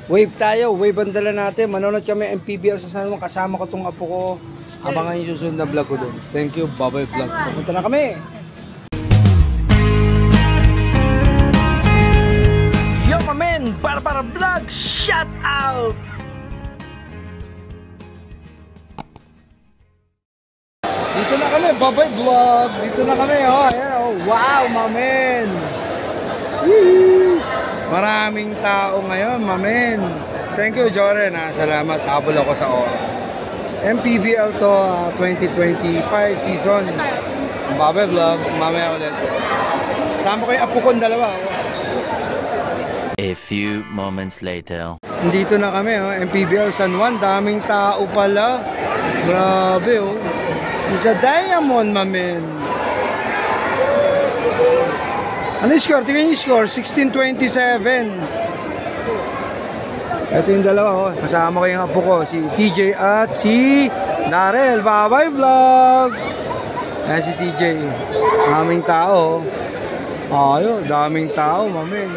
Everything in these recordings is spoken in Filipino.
Wave tayo, wave ang dala natin. Manonood kami MPBL sa San Juan. Kasama ko tong apo ko. Abangan yung susunod na vlog ko dun. Thank you, bye-bye vlog. Pupunta na kami. Yo, mamen! Para vlog, shout out! Dito na kami, bye-bye vlog. Dito na kami, oh. Ayan, oh. Wow, mamen! Maraming tao ngayon, mamen. Thank you, Joren. Salamat, habol ako sa oras. MPBL to 2025 season. Bye-bye vlog, mamaya ulit. Sama ko yung apo kong dalawa. A few moments later. Dito na kami, oh. MPBL San Juan. Daming tao pala. Grabe, oh. It's a diamond, mamen. Ano yung score? Tingnan yung score, 16-27. Ito yung dalawa, oh. Kasama ko yung apo ko, si TJ at si Darrell. Bye-bye vlog! Ayan si TJ. Daming tao. Ayun, daming tao, mamen.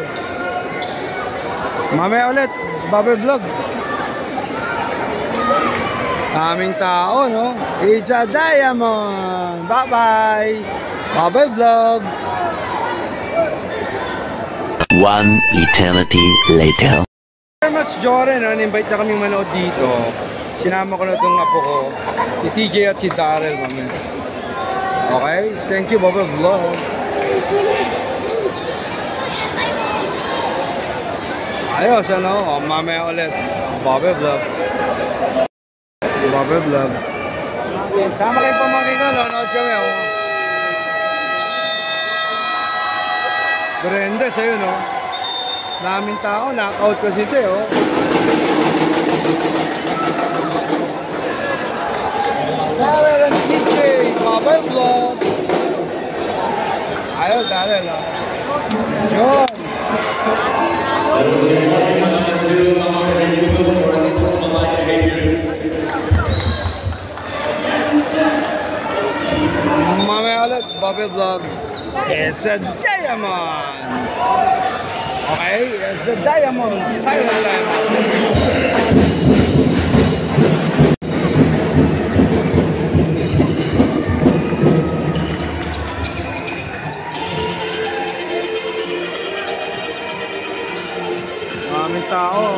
Mamaya ulit, bye-bye vlog. Daming tao, no? It's a diamond! Bye-bye! Bye-bye vlog! One eternity later. Very much, Joren. Invite na kami manood dito. Sinama ko na itong apo ko, si TJ at si Darrell, mami. Okay? Thank you, Baba Vlog. Ayos, ano? Mamaya ulit. Baba Vlog. Baba Vlog. Sama kayo pamangkin ko, nanood kami, oh. Brenda, sa'yo, no? Daming tao, knockout kasi ito, oh. Darrell and TJ, bye-bye vlog. Ayaw, Darrell, oh. John. Mamaya ulit, bye-bye vlog. It's a diamond. Okay, it's a diamond. Silent diamond. Maraming tao.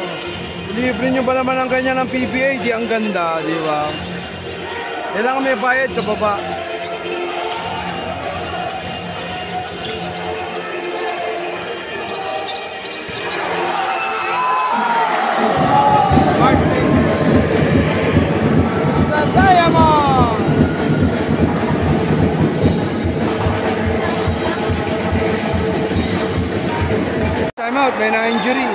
Libre nyo ba naman ang ganyan ng PBA? Di ang ganda, di ba? Kailangan may bayad sa baba. Diamond! Time out, may na-injury.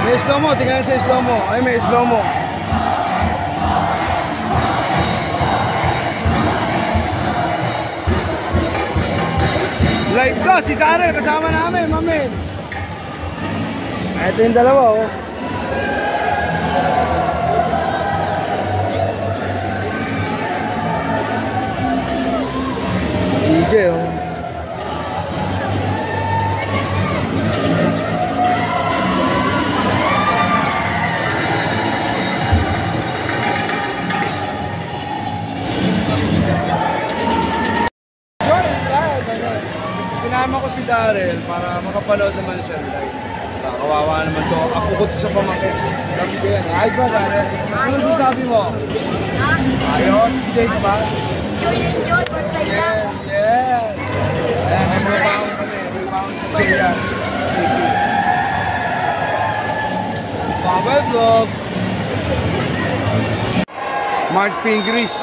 May slow mo, tingnan sa slow mo. Ay, may slow mo. Live ko, si Darrell kasama namin, mamin. Ito yung dalawa, oh. DJ, oh. Sinama ko si Darrell para makapanood naman siya live. Kawawa naman to. Ako ko sa pamangkin. Sabi ko yan. Ayos ba, Darrell? Ano sasabi mo? Ayos? Enjoy ka ba? Enjoy. First time lang. Yes. Ayan, may mga baon kami. May baon sa Jayan. Bye-bye vlog. Mark Pingris.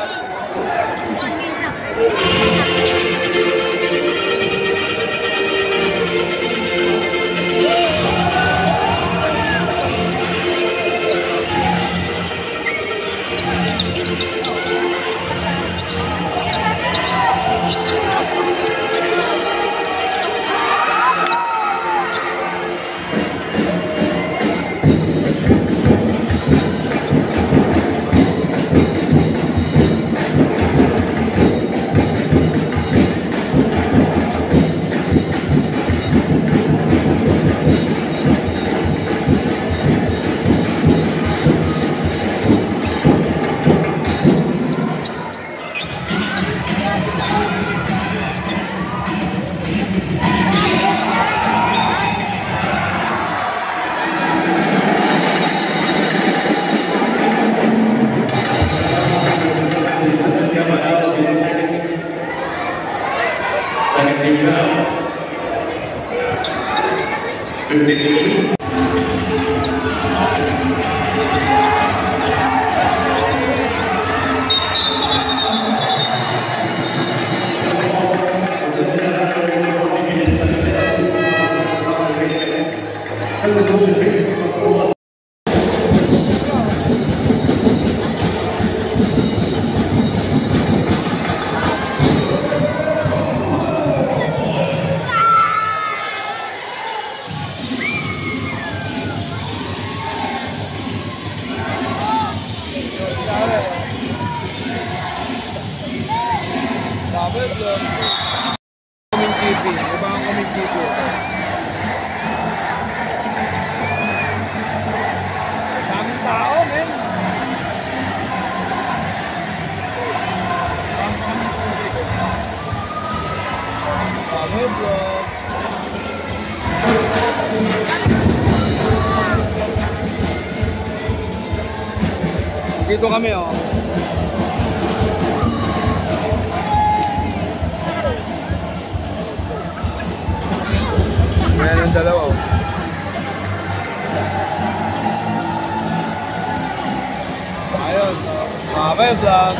Double vlog. Kaming TV. Iba ang kaming TV. Daming tao, men. Double vlog. Dito kami, oh. Ayan ang dalawa, oh. Ayun, Mabay vlog.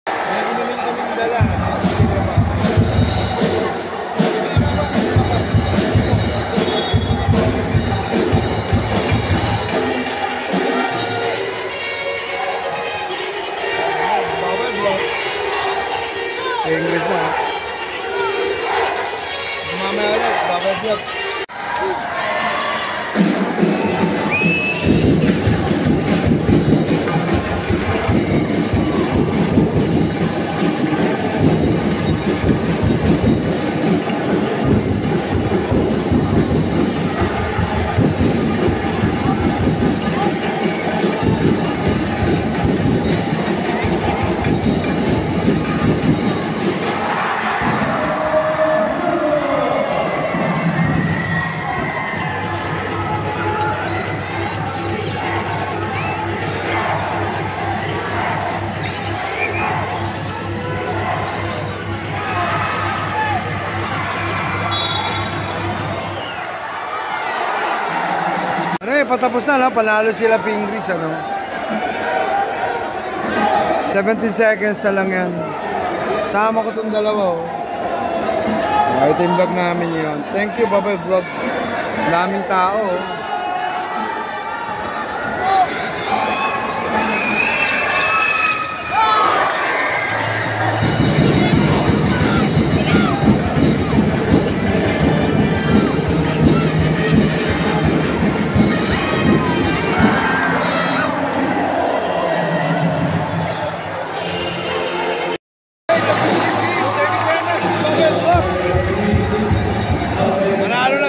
May inumin kaming dala. Mabay vlog. English na. Mamaya ulit, Mabay vlog. Patapos na, panalo sila Pingris, ano? 17 seconds na lang yan. Sama ko itong dalawa, oh. Ito yung vlog namin yun. Thank you, Babay Vlog. Daming tao, oh.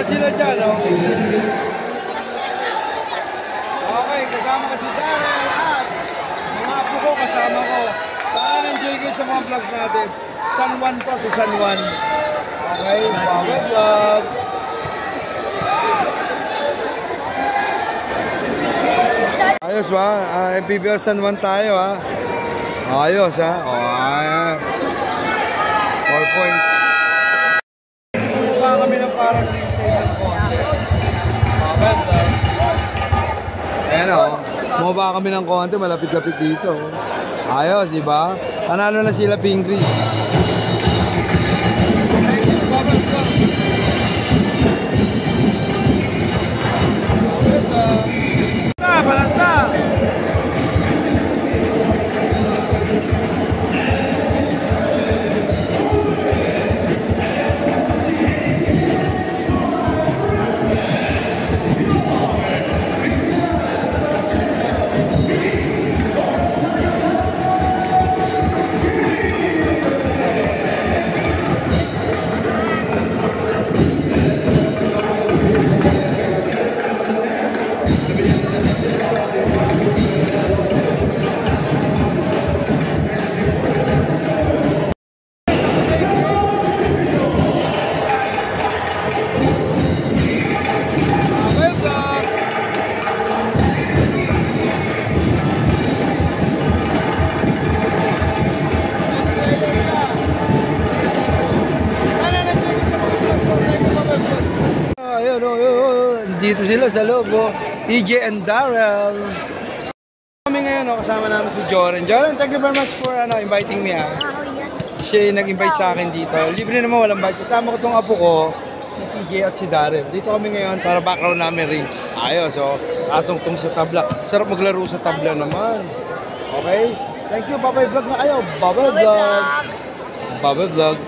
Sila dyan, oh. Okay, kasama ka si Darrell at mga apo ko kasama ko. Para na-enjoy kayo sa mga vlogs natin. San Juan po sa San Juan. Okay, Babay Vlog. Ayos ba? MPBL San Juan tayo, ha? Ayos, ha? Ayan. 4 points. Mukha kami ng parang ayan, o. Mababa kami ng konti, malapit-lapit dito. Ayos, diba? Panalo na sila Pingris. Palanta! nandito sila sa loob, oh. TJ and Darrell. Kami ngayon, oh, kasama namin si Joren. Joren, thank you very much for inviting me, ah. Siya yung nag-invite sa akin dito. Libre naman, walang bike. Kasama ko tong apo ko, si TJ at si Darrell. Dito kami ngayon para background namin rin. Ayos, oh. Atong-tong sa tabla. Sarap maglaro sa tabla naman. Okay? Thank you, Babay Vlog na kayo. Babay Vlog. Babay Vlog.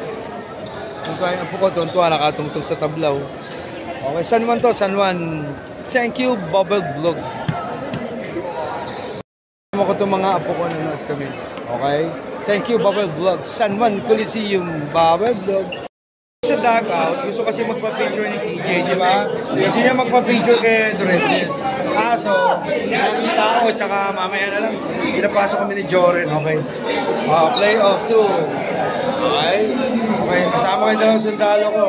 Kung kaya apo ko, tuwan-tuwa, nakatungtong sa tablaw. Okay, San Juan to, San Juan. Thank you, Babay Vlog. Kasama ko itong mga apo ko nanonood kami. Okay? Thank you, Babay Vlog. San Juan Coliseum, Babay Vlog. Sa dugout, gusto kasi magpa-picture ni TJ, di ba? Gusto niya magpa-picture kay Dorentes. Kaso, maraming tao, tsaka mamaya na lang, pinapasok kami ni Joren, okay? Play off 2. Okay? Okay, kasama kayo dalawang sundalo ko.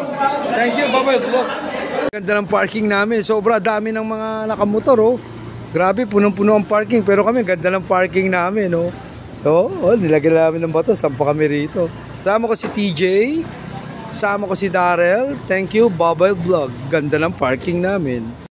Thank you, Babay Vlog. Ganda ng parking namin, sobra dami ng mga nakamotor, oh. Grabe, punong-puno ang parking, pero kami, ganda ng parking namin, oh. So, nilagyan namin ng bato, sampa kami rito. Kasama ko si TJ. Sama ko si Darrell. Thank you, Babay Vlog. Ganda ng parking namin.